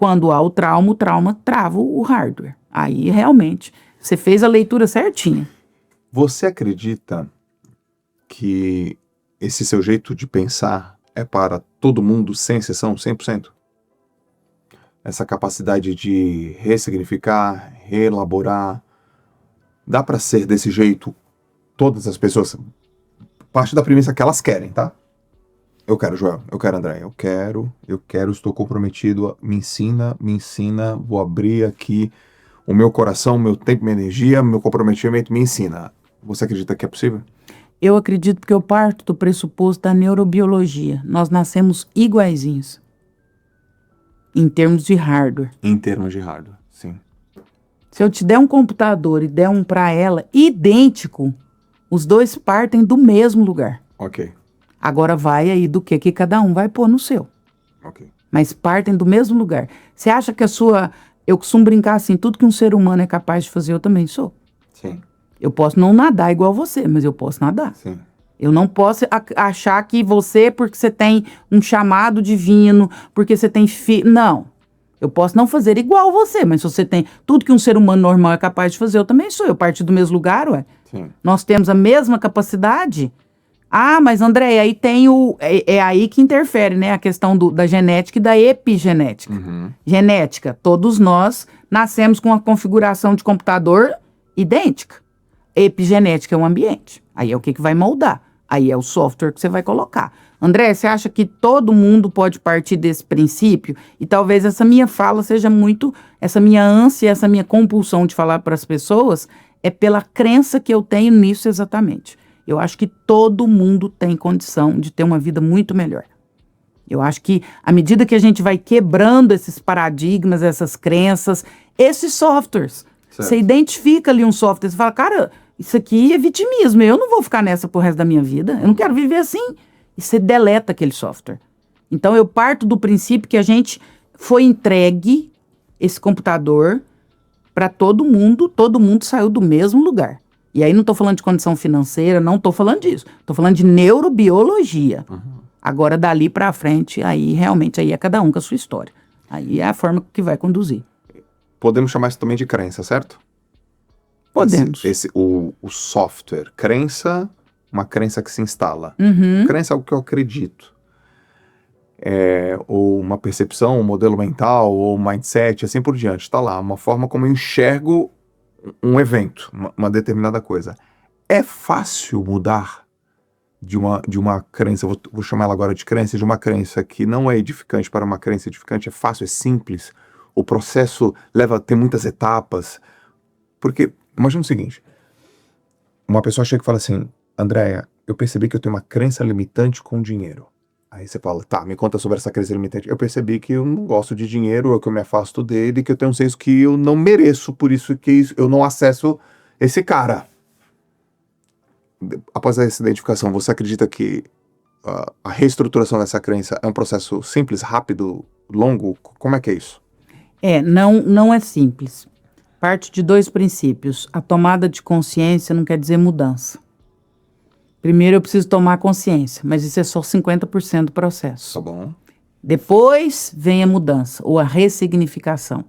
quando há o trauma trava o hardware. Aí, realmente, você fez a leitura certinha. Você acredita que esse seu jeito de pensar é para todo mundo, sem exceção, 100%? Essa capacidade de ressignificar, reelaborar, dá para ser desse jeito todas as pessoas? Parte da premissa que elas querem, tá? Eu quero, Joel, eu quero, André, eu quero, estou comprometido, me ensina, vou abrir aqui o meu coração, meu tempo, minha energia, meu comprometimento, me ensina. Você acredita que é possível? Eu acredito porque eu parto do pressuposto da neurobiologia. Nós nascemos iguaizinhos. Em termos de hardware. Em termos de hardware, sim. Se eu te der um computador e der um para ela idêntico, os dois partem do mesmo lugar. Ok. Agora vai aí do que cada um vai pôr no seu. Ok. Mas partem do mesmo lugar. Você acha que a sua... Eu costumo brincar assim, tudo que um ser humano é capaz de fazer, eu também sou. Sim. Eu posso não nadar igual você, mas eu posso nadar. Sim. Eu não posso achar que você, porque você tem um chamado divino, porque você tem filho... Não. Eu posso não fazer igual você, mas se você tem tudo que um ser humano normal é capaz de fazer, eu também sou. Eu parti do mesmo lugar, ué. Sim. Nós temos a mesma capacidade. Ah, mas André, aí tem o... É aí que interfere, né? A questão da genética e da epigenética. Genética. Todos nós nascemos com uma configuração de computador idêntica. Epigenética é o ambiente. Aí é o que vai moldar. Aí é o software que você vai colocar. André, você acha que todo mundo pode partir desse princípio? E talvez essa minha fala seja muito... Essa minha ânsia, essa minha compulsão de falar para as pessoas é pela crença que eu tenho nisso exatamente. Eu acho que todo mundo tem condição de ter uma vida muito melhor. Eu acho que à medida que a gente vai quebrando esses paradigmas, essas crenças, esses softwares, certo. Você identifica ali um software, você fala, cara, isso aqui é vitimismo, eu não vou ficar nessa pro resto da minha vida, eu não quero viver assim. E você deleta aquele software. Então eu parto do princípio que a gente foi entregue esse computador para todo mundo saiu do mesmo lugar. E aí não estou falando de condição financeira, não estou falando disso. Estou falando de neurobiologia. Agora, dali para frente, aí realmente aí é cada um com a sua história. Aí é a forma que vai conduzir. Podemos chamar isso também de crença, certo? Podemos. O software. Crença, uma crença que se instala. Crença é algo que eu acredito. Ou uma percepção, um modelo mental, ou mindset, assim por diante. Está lá, uma forma como eu enxergo um evento, uma determinada coisa. É fácil mudar de uma crença, vou chamar ela agora de crença, de uma crença que não é edificante para uma crença edificante? É fácil, é simples? O processo tem muitas etapas? Porque, imagina o seguinte, uma pessoa chega e fala assim, Andréia, eu percebi que eu tenho uma crença limitante com dinheiro. Aí você fala, tá, me conta sobre essa crença limitante. Eu percebi que eu não gosto de dinheiro, que eu me afasto dele, que eu tenho um senso que eu não mereço, por isso que eu não acesso esse cara. Após essa identificação, você acredita que a reestruturação dessa crença é um processo simples, rápido, longo? Como é que é isso? Não é simples. Parte de dois princípios. A tomada de consciência não quer dizer mudança. Primeiro eu preciso tomar consciência, mas isso é só 50% do processo. Tá bom. Depois vem a mudança, ou a ressignificação.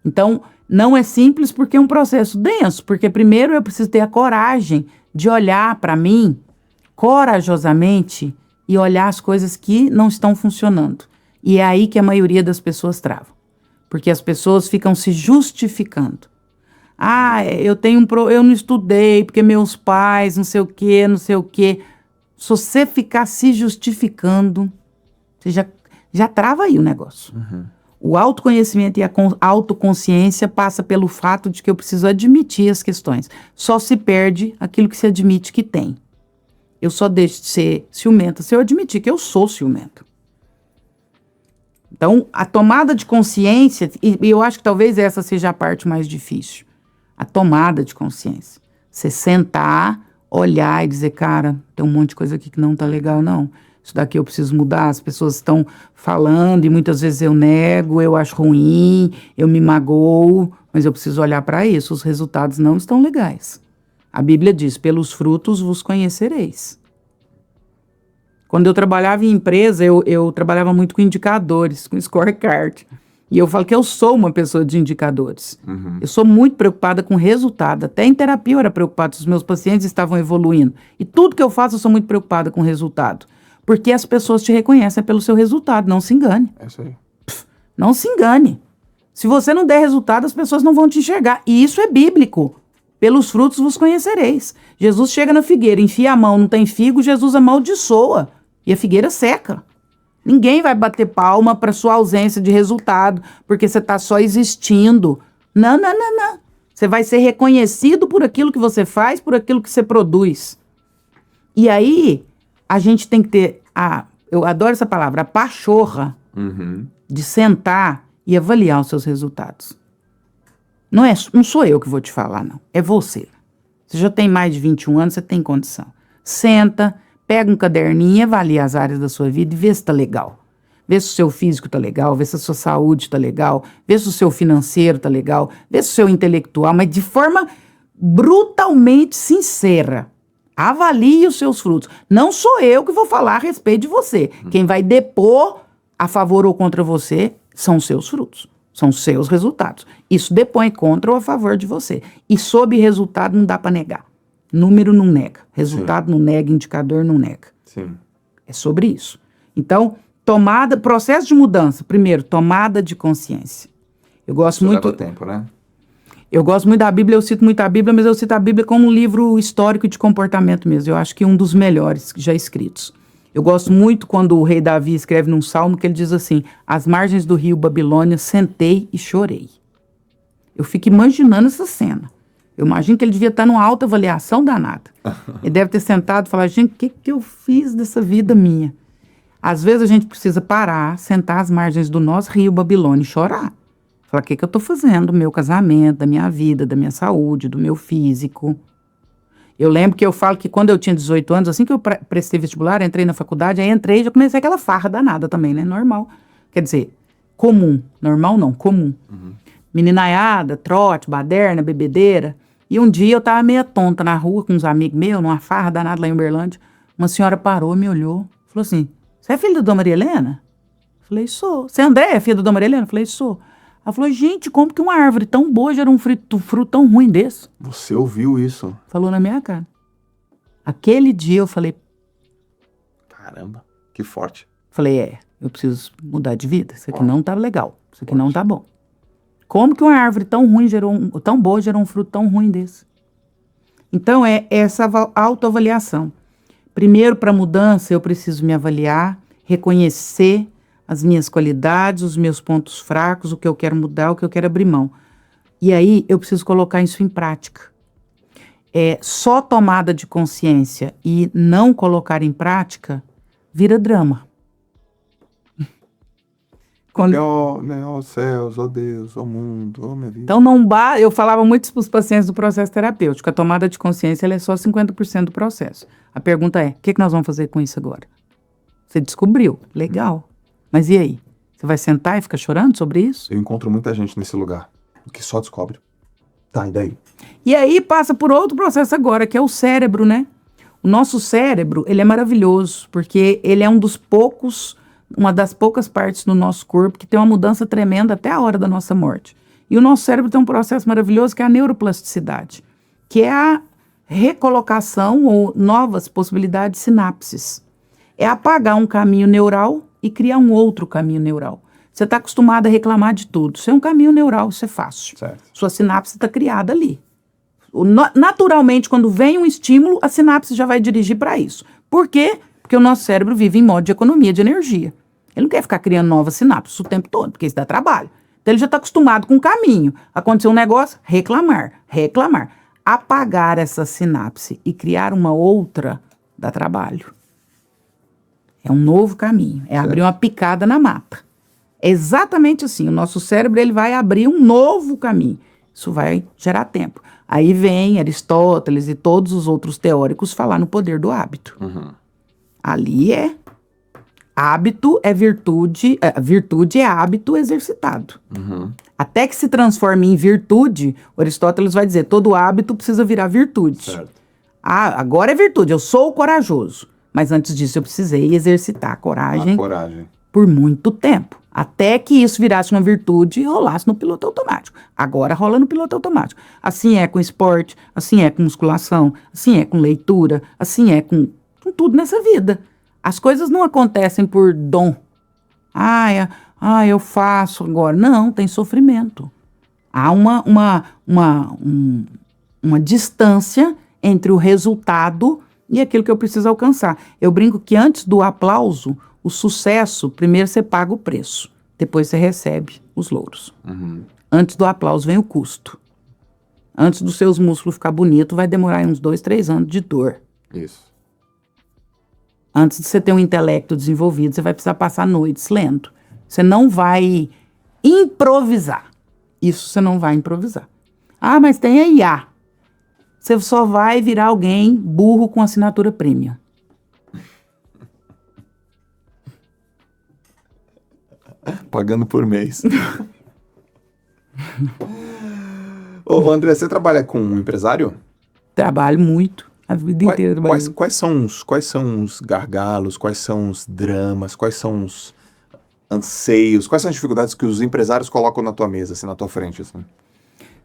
Então, não é simples porque é um processo denso, porque primeiro eu preciso ter a coragem de olhar para mim corajosamente e olhar as coisas que não estão funcionando. E é aí que a maioria das pessoas trava. Porque as pessoas ficam se justificando. Ah, eu não estudei, porque meus pais, não sei o quê, não sei o quê. Se você ficar se justificando, você já trava aí o negócio. O autoconhecimento e a autoconsciência passa pelo fato de que eu preciso admitir as questões. Só se perde aquilo que se admite que tem. Eu só deixo de ser ciumenta se eu admitir que eu sou ciumenta. Então, a tomada de consciência, e eu acho que talvez essa seja a parte mais difícil. A tomada de consciência. Você sentar, olhar e dizer, cara, tem um monte de coisa aqui que não tá legal, não. Isso daqui eu preciso mudar, as pessoas estão falando e muitas vezes eu nego, eu acho ruim, eu me magoo, mas eu preciso olhar para isso, os resultados não estão legais. A Bíblia diz, pelos frutos vos conhecereis. Quando eu trabalhava em empresa, eu trabalhava muito com indicadores, com scorecard. E eu falo que eu sou uma pessoa de indicadores. Uhum. Eu sou muito preocupada com resultado. Até em terapia eu era preocupada se os meus pacientes estavam evoluindo. E tudo que eu faço eu sou muito preocupada com resultado. Porque as pessoas te reconhecem pelo seu resultado. Não se engane. É isso aí. Não se engane. Se você não der resultado, as pessoas não vão te enxergar. E isso é bíblico. Pelos frutos vos conhecereis. Jesus chega na figueira, enfia a mão, não tem figo, Jesus amaldiçoa. E a figueira seca. Ninguém vai bater palma para sua ausência de resultado, porque você está só existindo. Não, não, não, não. Você vai ser reconhecido por aquilo que você faz, por aquilo que você produz. E aí, a gente tem que ter, eu adoro essa palavra, a pachorra de sentar e avaliar os seus resultados. Não sou eu que vou te falar, não. É você. Você já tem mais de 21 anos, você tem condição. Senta, pega um caderninho, avalia as áreas da sua vida e vê se está legal. Vê se o seu físico está legal, vê se a sua saúde está legal, vê se o seu financeiro está legal, vê se o seu intelectual, mas de forma brutalmente sincera. Avalie os seus frutos. Não sou eu que vou falar a respeito de você. Quem vai depor a favor ou contra você são os seus frutos. São os seus resultados. Isso depõe contra ou a favor de você. E sob resultado não dá para negar. Número não nega. Resultado não nega, indicador não nega. Sim. É sobre isso. Então, processo de mudança. Primeiro, tomada de consciência. Eu gosto Isso muito... leva tempo, né? Eu gosto muito da Bíblia, eu cito muito a Bíblia, mas eu cito a Bíblia como um livro histórico de comportamento mesmo. Eu acho que um dos melhores já escritos. Eu gosto muito quando o rei Davi escreve num salmo que ele diz assim: às margens do rio Babilônia, sentei e chorei. Eu fico imaginando essa cena. Eu imagino que ele devia estar numa alta avaliação danada. Ele deve ter sentado e falar: gente, o que eu fiz dessa vida minha? Às vezes a gente precisa parar, sentar às margens do nosso rio Babilônia e chorar. Falar: o que eu estou fazendo do meu casamento, da minha vida, da minha saúde, do meu físico? Eu lembro que eu falo que quando eu tinha 18 anos, assim que eu prestei vestibular, entrei na faculdade, aí entrei e já comecei aquela farra danada também, né? Normal. Quer dizer, comum. Normal não, comum. Meninaiada, trote, baderna, bebedeira. E um dia eu tava meio tonta na rua com uns amigos meus, numa farra danada lá em Uberlândia. Uma senhora parou, me olhou, falou assim: você é filho da Dona Maria Helena? Falei: sou. Você é André, é filho da Dona Maria Helena? Falei: sou. Ela falou: gente, como que uma árvore tão boa gera um fruto tão ruim desse? Você ouviu isso? Falou na minha cara. Aquele dia eu falei: Caramba, que forte. falei, eu preciso mudar de vida. Isso aqui não tá legal. Isso aqui não tá bom. Como que uma árvore tão ruim tão boa gerou um fruto tão ruim desse? Então, é essa autoavaliação. Primeiro, para mudança, eu preciso me avaliar, reconhecer as minhas qualidades, os meus pontos fracos, o que eu quero mudar, o que eu quero abrir mão. E aí, eu preciso colocar isso em prática. Só tomada de consciência e não colocar em prática vira drama. Ó céus, ó Deus, ó mundo, ó minha vida. Então, eu falava muito para os pacientes do processo terapêutico. A tomada de consciência ela é só 50% do processo. A pergunta é: o que nós vamos fazer com isso agora? Você descobriu? Legal. Mas e aí? Você vai sentar e ficar chorando sobre isso? Eu encontro muita gente nesse lugar que só descobre. Tá, e daí? E aí passa por outro processo agora, que é o cérebro, né? O nosso cérebro, ele é maravilhoso, porque ele é uma das poucas partes do nosso corpo que tem uma mudança tremenda até a hora da nossa morte. E o nosso cérebro tem um processo maravilhoso que é a neuroplasticidade, que é a recolocação ou novas possibilidades de sinapses. É apagar um caminho neural e criar um outro caminho neural. Você está acostumado a reclamar de tudo. Isso é um caminho neural, isso é fácil. Certo. Sua sinapse está criada ali. Naturalmente, quando vem um estímulo, a sinapse já vai dirigir para isso. Por quê? Porque o nosso cérebro vive em modo de economia de energia. Ele não quer ficar criando novas sinapses o tempo todo, porque isso dá trabalho. Então ele já está acostumado com o caminho. Aconteceu um negócio, reclamar. Apagar essa sinapse e criar uma outra dá trabalho. É um novo caminho, abrir uma picada na mata. É exatamente assim, o nosso cérebro ele vai abrir um novo caminho. Isso vai gerar tempo. Aí vem Aristóteles e todos os outros teóricos falar no poder do hábito. Ali hábito é virtude, virtude é hábito exercitado. Até que se transforme em virtude, Aristóteles vai dizer, todo hábito precisa virar virtude. Certo. Agora é virtude, eu sou corajoso. Mas antes disso eu precisei exercitar a coragem. Coragem. Por muito tempo. Até que isso virasse uma virtude e rolasse no piloto automático. Agora rola no piloto automático. Assim é com esporte, assim é com musculação, assim é com leitura, assim é com tudo nessa vida. As coisas não acontecem por dom. Eu faço agora. Não, tem sofrimento. Há uma distância entre o resultado e aquilo que eu preciso alcançar. Eu brinco que antes do aplauso, o sucesso, primeiro você paga o preço, depois você recebe os louros. Antes do aplauso vem o custo. Antes dos seus músculos ficar bonito, vai demorar uns 2, 3 anos de dor. Isso. Antes de você ter um intelecto desenvolvido, você vai precisar passar noites lendo. Você não vai improvisar. Isso você não vai improvisar. Mas tem a IA. Você só vai virar alguém burro com assinatura premium. Pagando por mês. Ô, André, você trabalha com um empresário? Trabalho muito, a vida inteira. Quais são os gargalos, quais são os dramas, quais são os anseios, quais são as dificuldades que os empresários colocam na tua mesa, assim, na tua frente? Assim?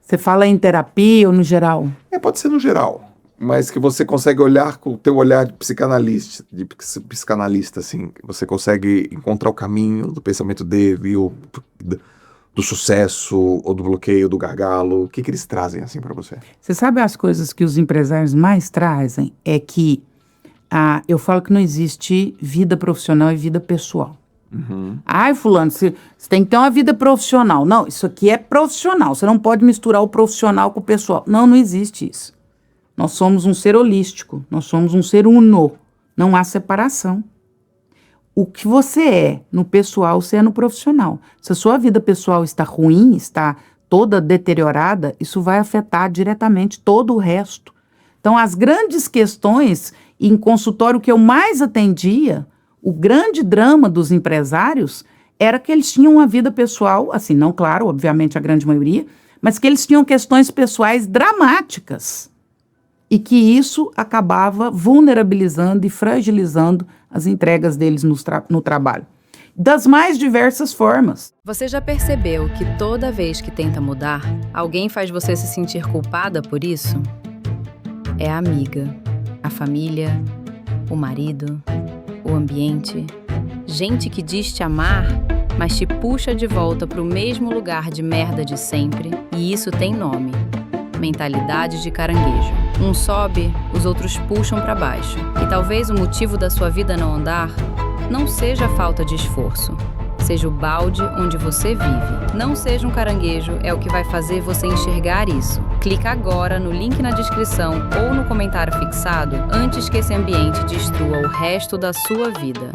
Você fala em terapia ou no geral? Pode ser no geral, mas que você consegue olhar com o teu olhar de psicanalista, assim, você consegue encontrar o caminho do pensamento dele, do sucesso, ou do bloqueio, do gargalo. O que eles trazem, assim, para você? Você sabe as coisas que os empresários mais trazem? É que eu falo que não existe vida profissional e vida pessoal. Fulano, você tem que ter uma vida profissional. Não, isso aqui é profissional. Você não pode misturar o profissional com o pessoal. Não existe isso. Nós somos um ser holístico. Nós somos um ser uno. Não há separação. O que você é no pessoal, você é no profissional. Se a sua vida pessoal está ruim, está toda deteriorada, isso vai afetar diretamente todo o resto. Então, as grandes questões, em consultório que eu mais atendia, o grande drama dos empresários era que eles tinham uma vida pessoal, assim, não claro, obviamente a grande maioria, mas que eles tinham questões pessoais dramáticas e que isso acabava vulnerabilizando e fragilizando as entregas deles no trabalho. Das mais diversas formas. Você já percebeu que toda vez que tenta mudar, alguém faz você se sentir culpada por isso? É a amiga, a família, o marido, o ambiente, gente que diz te amar, mas te puxa de volta para o mesmo lugar de merda de sempre, e isso tem nome: mentalidade de caranguejo. Um sobe, os outros puxam para baixo. E talvez o motivo da sua vida não andar não seja a falta de esforço, seja o balde onde você vive. Não seja um caranguejo é o que vai fazer você enxergar isso. Clica agora no link na descrição ou no comentário fixado antes que esse ambiente destrua o resto da sua vida.